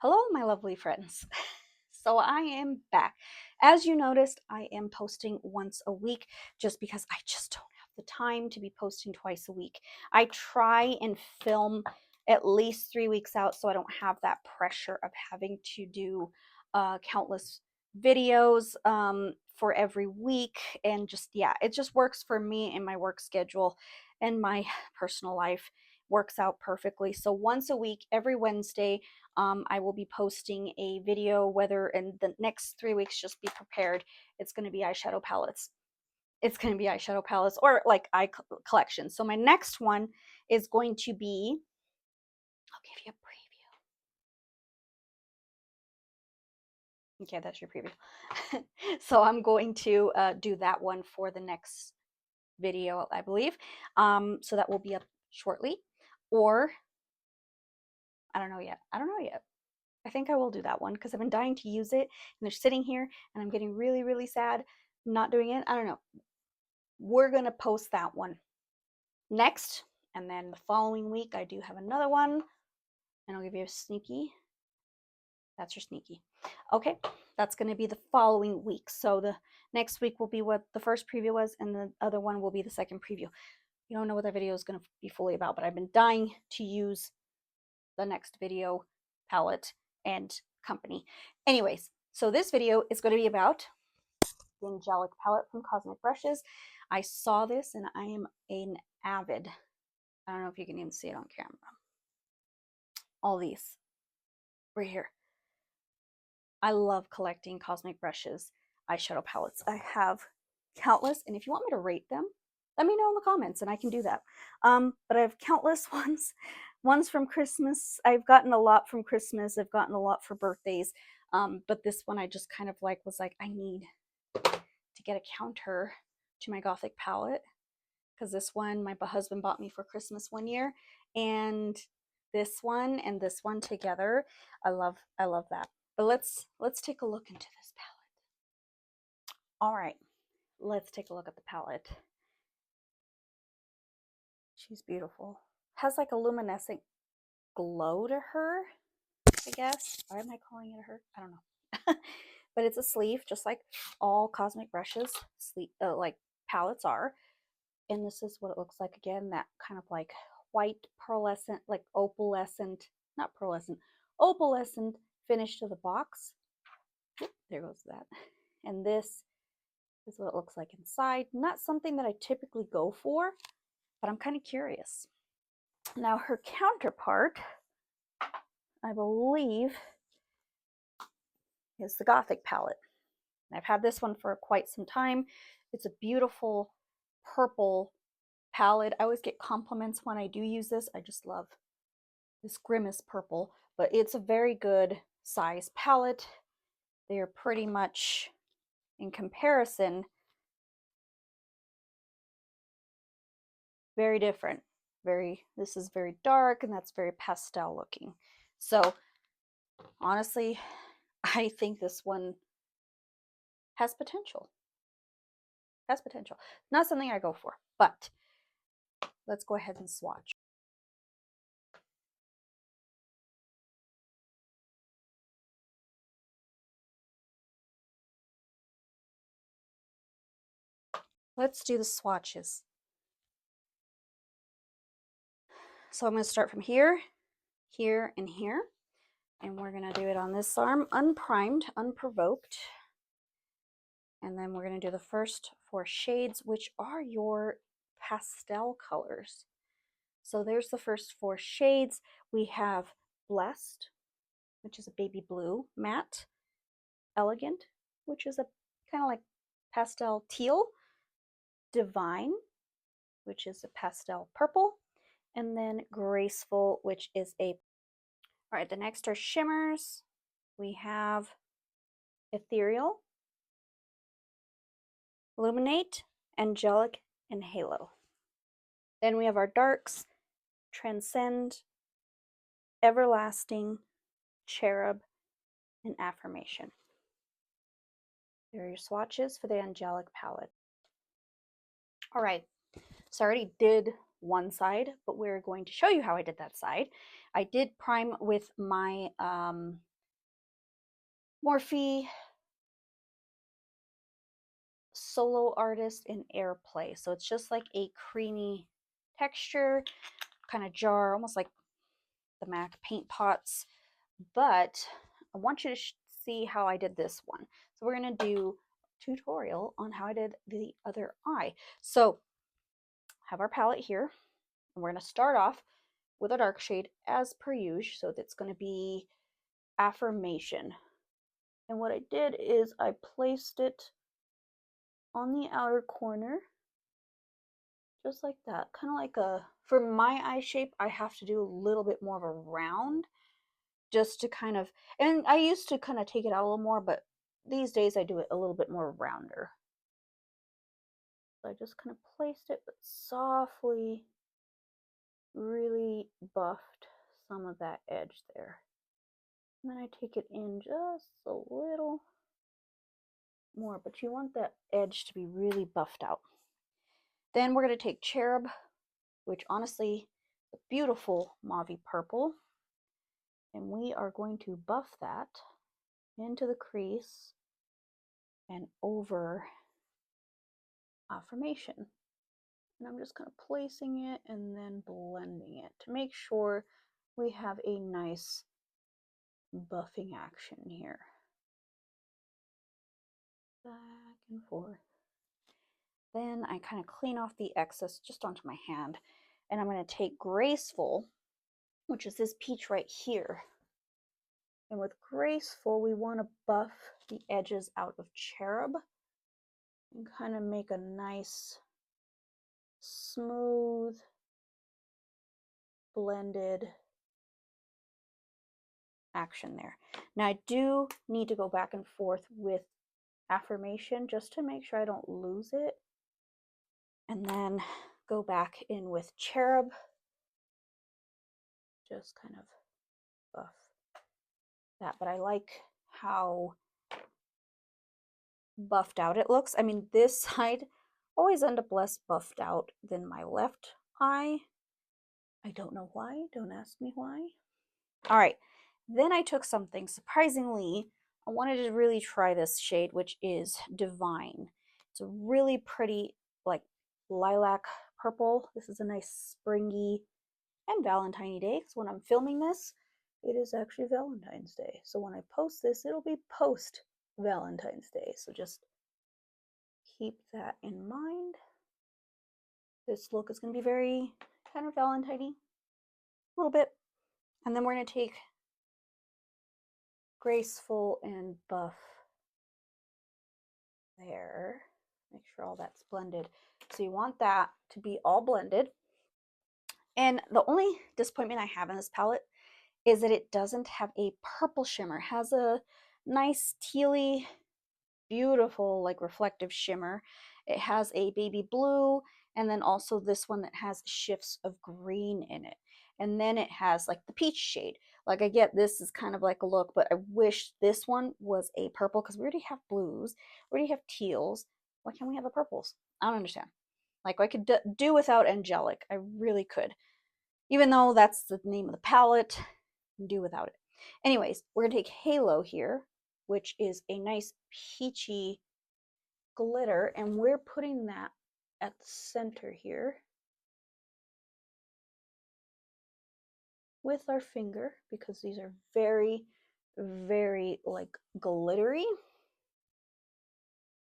Hello, my lovely friends. So I am back. As you noticed, I am posting once a week just because I just don't have the time to be posting twice a week. I try and film at least 3 weeks out so I don't have that pressure of having to do countless videos for every week. And just, yeah, it just works for me and my work schedule and my personal life works out perfectly. So once a week, every Wednesday, I will be posting a video, whether in the next 3 weeks, just be prepared. It's going to be eyeshadow palettes. It's going to be eyeshadow palettes or like eye collections. So my next one is going to be, I'll give you a preview. Okay, that's your preview. So I'm going to do that one for the next video, I believe. So that will be up shortly. Or, I don't know yet. I don't know yet. I think I will do that one because I've been dying to use it and they're sitting here and I'm getting really, really sad not doing it. I don't know. We're going to post that one next. And then the following week, I do have another one and I'll give you a sneaky. That's your sneaky. Okay, that's going to be the following week. So the next week will be what the first preview was and the other one will be the second preview. You don't know what that video is going to be fully about, but I've been dying to use the next video palette and company. Anyways, so this video is going to be about the Angelic palette from Cosmic Brushes. I saw this and I am an avid, I don't know if you can even see it on camera. All these right here. I love collecting Cosmic Brushes eyeshadow palettes. I have countless, and if you want me to rate them, let me know in the comments and I can do that. But I have countless ones from Christmas. I've gotten a lot from Christmas. I've gotten a lot for birthdays. But this one I just kind of like was like, I need to get a counter to my Gothic palette because this one my husband bought me for Christmas one year, and this one and this one together, I love that. But let's take a look into this palette. All right, let's take a look at the palette. She's beautiful. Has like a luminescent glow to her, I guess. Why am I calling it a her? I don't know. But it's a sleeve, just like all Cosmic Brushes sleeve, like palettes are. And this is what it looks like again, that kind of like white pearlescent, like opalescent, not pearlescent, opalescent finish to the box. There goes that. And this is what it looks like inside. Not something that I typically go for, but I'm kind of curious. Now her counterpart, I believe, is the Gothic palette. I've had this one for quite some time. It's a beautiful purple palette. I always get compliments when I do use this. I just love this Grimace purple, but it's a very good size palette. They are pretty much, in comparison, very different. This is very dark and that's very pastel looking. So honestly, I think this one has potential. Not something I go for, but let's go ahead and swatch. Let's do the swatches. So I'm going to start from here, here, and here. And we're going to do it on this arm, unprimed, unprovoked. And then we're going to do the first 4 shades, which are your pastel colors. So there's the first 4 shades. We have Blessed, which is a baby blue, Matte, Elegant, which is a kind of like pastel teal, Divine, which is a pastel purple, and then Graceful, which is a... All right, the next are shimmers. We have Ethereal, Illuminate, Angelic, and Halo. Then we have our darks, Transcend, Everlasting, Cherub, and Affirmation. There are your swatches for the Angelic palette. All right, so I already did one side, but we're going to show you how I did that side. I did prime with my Morphe Solo Artist in Airplay. So it's just like a creamy texture, kind of jar, almost like the MAC paint pots. But I want you to see how I did this one. So we're going to do a tutorial on how I did the other eye. So have our palette here, and we're going to start off with a dark shade as per usual. So that's going to be Affirmation. And what I did is I placed it on the outer corner, just like that. Kind of like a, for my eye shape, I have to do a little bit more of a round just to kind of, and I used to kind of take it out a little more, but these days I do it a little bit more rounder. So I just kind of placed it, but softly really buffed some of that edge there. And then I take it in just a little more, but you want that edge to be really buffed out. Then we're going to take Cherub, which honestly is a beautiful mauve purple, and we are going to buff that into the crease and over Affirmation. And I'm just kind of placing it and then blending it to make sure we have a nice buffing action here. Back and forth. Then I kind of clean off the excess just onto my hand, and I'm going to take Graceful, which is this peach right here. And with Graceful, we want to buff the edges out of Cherub and kind of make a nice, smooth, blended action there. Now I do need to go back and forth with Affirmation just to make sure I don't lose it. And then go back in with Cherub. Just kind of buff that. But I like how buffed out it looks. I mean, this side always end up less buffed out than my left eye. I don't know why. Don't ask me why. All right. Then I took something, surprisingly, I wanted to really try this shade, which is Divine. It's a really pretty, like, lilac purple. This is a nice springy and Valentine's Day, because when I'm filming this, it is actually Valentine's Day. So when I post this, it'll be post Valentine's Day. So just keep that in mind. This look is going to be very kind of Valentine-y, a little bit. And then we're going to take Graceful and buff there. Make sure all that's blended. So you want that to be all blended. And the only disappointment I have in this palette is that it doesn't have a purple shimmer. It has a nice tealy, beautiful, like reflective shimmer. It has a baby blue, and then also this one that has shifts of green in it. And then it has like the peach shade. Like I get this is kind of like a look, but I wish this one was a purple because we already have blues, we already have teals. Why can't we have the purples? I don't understand. Like I could do without Angelic. I really could. Even though that's the name of the palette, do without it. Anyways, we're gonna take Halo here, which is a nice peachy glitter, and we're putting that at the center here with our finger because these are very, very like glittery,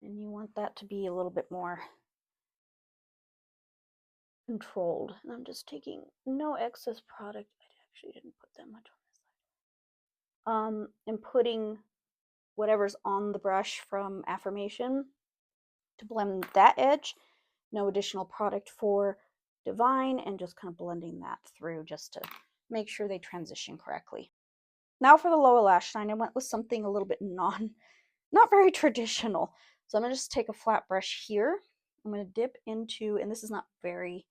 and you want that to be a little bit more controlled. And I'm just taking no excess product. I actually didn't put that much on this side. And putting whatever's on the brush from Affirmation to blend that edge. No additional product for Divine, and just kind of blending that through just to make sure they transition correctly. Now for the lower lash line, I went with something a little bit not very traditional. So I'm going to just take a flat brush here. I'm going to dip into, and this is not very,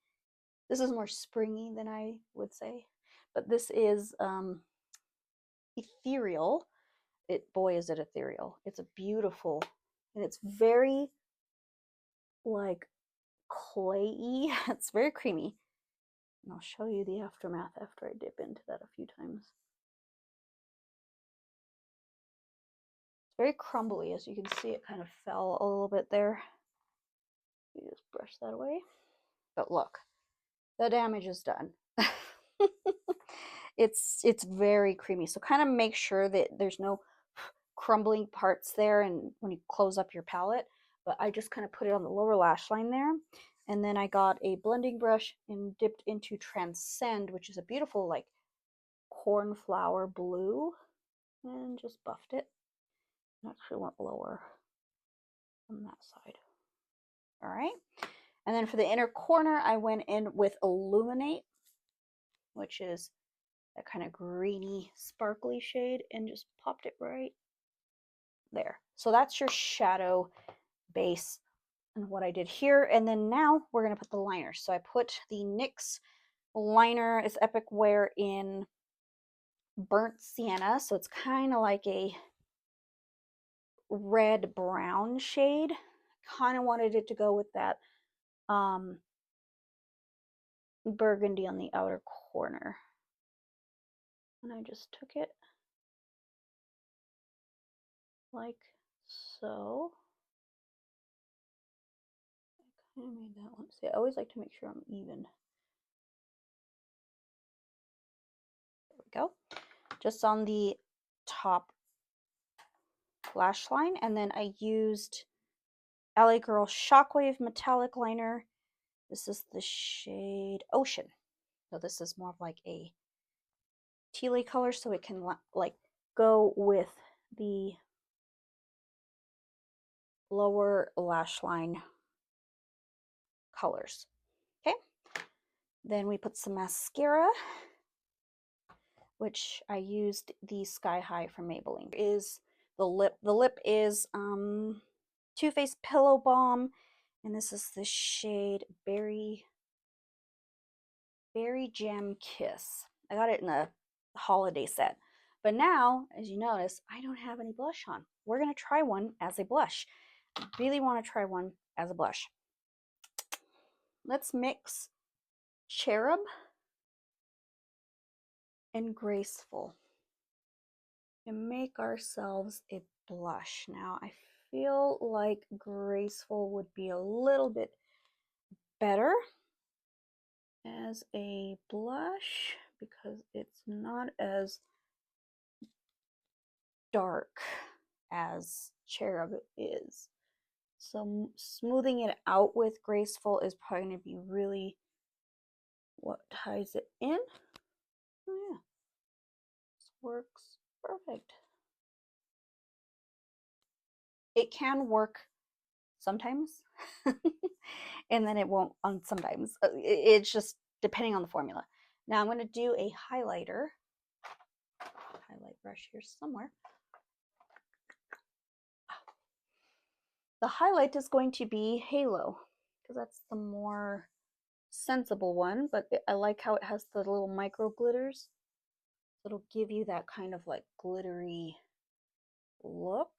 this is more springy than I would say, but this is Ethereal. Boy, is it ethereal. It's a beautiful, and it's very like clayey. It's very creamy. And I'll show you the aftermath after I dip into that a few times. very crumbly, as you can see. It kind of fell a little bit there. You just brush that away. But look, the damage is done. It's very creamy. So kind of make sure that there's no crumbling parts there and when you close up your palette. But I just kind of put it on the lower lash line there. And then I got a blending brush and dipped into Transcend, which is a beautiful like cornflower blue, and just buffed it. Actually went lower on that side. All right. And then for the inner corner, I went in with Illuminate, which is that kind of greeny, sparkly shade, and just popped it right there. So that's your shadow base and what I did here. And then now we're going to put the liner. So I put the NYX liner, it's Epic Wear in Burnt Sienna. So it's kind of like a red brown shade. Kind of wanted it to go with that burgundy on the outer corner. And I just took it like so. I kind of made that one. See, I always like to make sure I'm even. There we go. Just on the top lash line. And then I used LA Girl Shockwave Metallic Liner. This is the shade Ocean. So this is more of like a tealy color, so it can like go with the lower lash line colors. Okay. Then we put some mascara, which I used the Sky High from Maybelline. Is the lip. The lip is Too Faced Pillow Balm, and this is the shade Berry Jam Kiss. I got it in a holiday set. But now, as you notice, I don't have any blush on. We're going to try one as a blush. I really want to try one as a blush. Let's mix Cherub and Graceful and make ourselves a blush. Now, I feel like Graceful would be a little bit better as a blush because it's not as dark as Cherub is. So smoothing it out with Graceful is probably going to be really what ties it in. Oh yeah, this works perfect. It can work sometimes and then it won't on sometimes. It's just depending on the formula. Now I'm going to do a highlighter. Highlight brush here somewhere. The highlight is going to be Halo because that's the more sensible one, but I like how it has the little micro glitters. It'll give you that kind of like glittery look.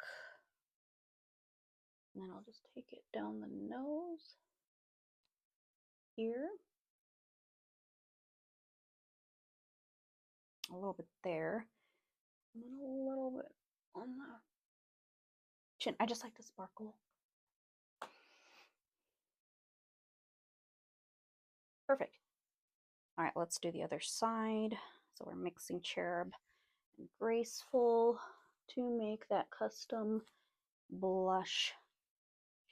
And then I'll just take it down the nose here. A little bit there. And then a little bit on the chin. I just like to sparkle. Perfect. All right, let's do the other side. So we're mixing Cherub and Graceful to make that custom blush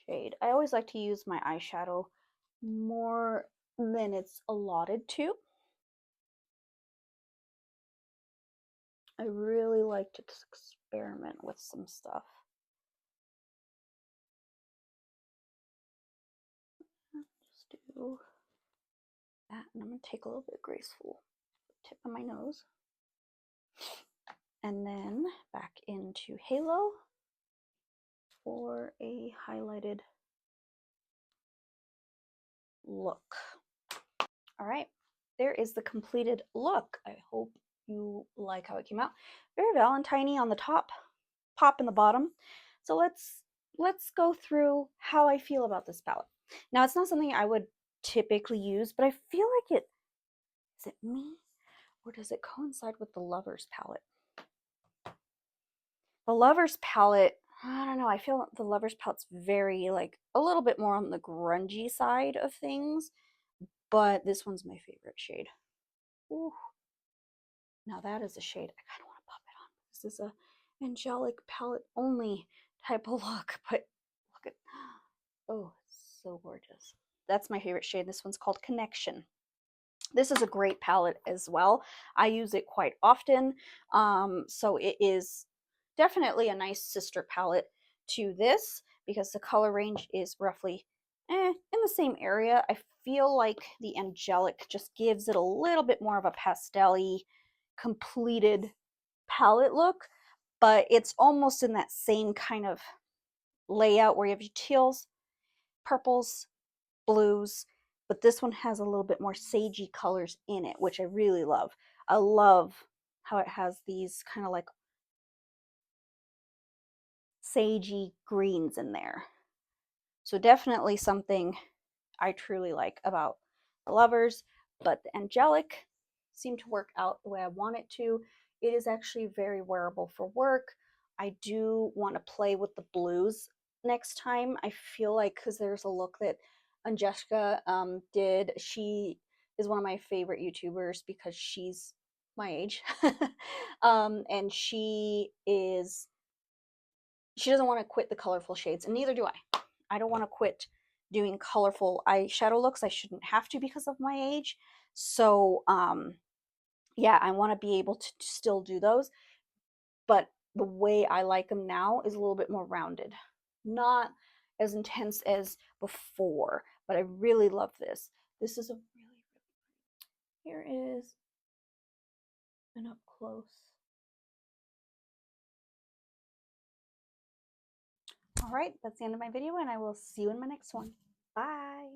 shade. I always like to use my eyeshadow more than it's allotted to. I really like to experiment with some stuff. Just do that, and I'm going to take a little bit Graceful, tip of my nose, and then back into Halo for a highlighted look. All right, there is the completed look. I hope you like how it came out. Very Valentine-y on the top, pop in the bottom. So let's go through how I feel about this palette. Now, it's not something I would typically use, but I feel like is it me? Or does it coincide with the Lovers palette? The Lover's palette, I don't know, I feel the Lover's palette's very, like, a little bit more on the grungy side of things, but this one's my favorite shade. Ooh, now that is a shade I kind of want to pop it on. This is a Angelic palette only type of look, but look at, oh, it's so gorgeous. That's my favorite shade. This one's called Connection. This is a great palette as well. I use it quite often, so it is definitely a nice sister palette to this because the color range is roughly in the same area. I feel like the Angelic just gives it a little bit more of a pastel-y, completed palette look, but it's almost in that same kind of layout where you have your teals, purples, blues, but this one has a little bit more sagey colors in it, which I really love. I love how it has these kind of like sagey greens in there. So definitely something I truly like about the Lovers, but the Angelic seemed to work out the way I want it to. It is actually very wearable for work. I do want to play with the blues next time. I feel like because there's a look that Angelica did. She is one of my favorite YouTubers because she's my age. And she doesn't want to quit the colorful shades, and neither do I. I don't want to quit doing colorful eyeshadow looks. I shouldn't have to because of my age. So, yeah, I want to be able to still do those, but the way I like them now is a little bit more rounded. Not as intense as before, but I really love this. This is a really, here is an up close. All right, that's the end of my video, and I will see you in my next one. Bye.